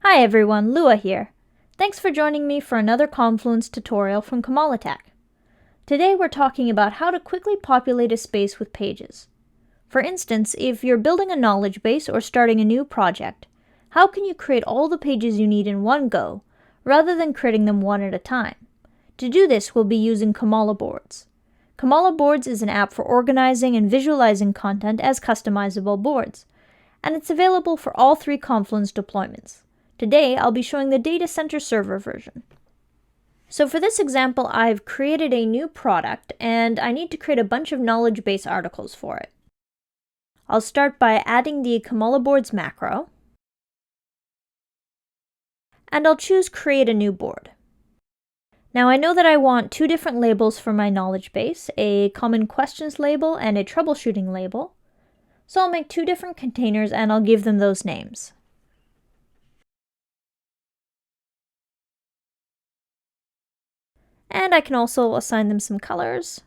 Hi everyone, Lua here. Thanks for joining me for another Confluence tutorial from Comalatech. Today we're talking about how to quickly populate a space with pages. For instance, if you're building a knowledge base or starting a new project, how can you create all the pages you need in one go, rather than creating them one at a time? To do this, we'll be using Comala Boards. Comala Boards is an app for organizing and visualizing content as customizable boards, and it's available for all three Confluence deployments. Today, I'll be showing the Data Center Server version. So for this example, I've created a new product, and I need to create a bunch of knowledge base articles for it. I'll start by adding the Kamala Boards macro, and I'll choose Create a New Board. Now I know that I want two different labels for my knowledge base, a Common Questions label and a Troubleshooting label. So I'll make two different containers and I'll give them those names. And I can also assign them some colors.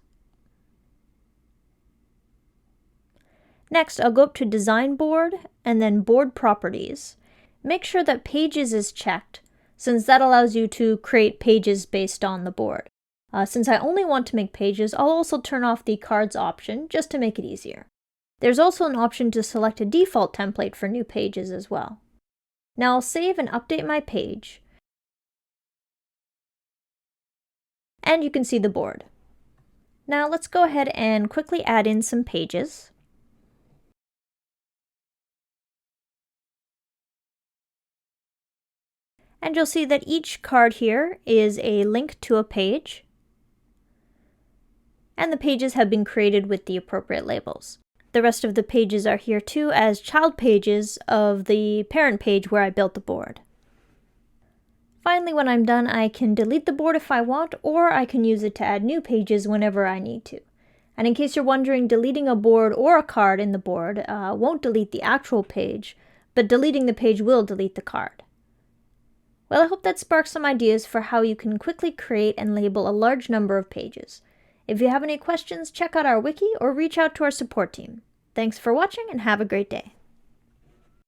Next, I'll go up to Design Board and then Board Properties. Make sure that Pages is checked, since that allows you to create pages based on the board. Since I only want to make pages, I'll also turn off the cards option just to make it easier. There's also an option to select a default template for new pages as well. Now I'll save and update my page. And you can see the board. Now let's go ahead and quickly add in some pages. And you'll see that each card here is a link to a page. And the pages have been created with the appropriate labels. The rest of the pages are here too as child pages of the parent page where I built the board. Finally, when I'm done, I can delete the board if I want, or I can use it to add new pages whenever I need to. And in case you're wondering, deleting a board or a card in the board won't delete the actual page, but deleting the page will delete the card. Well, I hope that sparks some ideas for how you can quickly create and label a large number of pages. If you have any questions, check out our wiki or reach out to our support team. Thanks for watching and have a great day.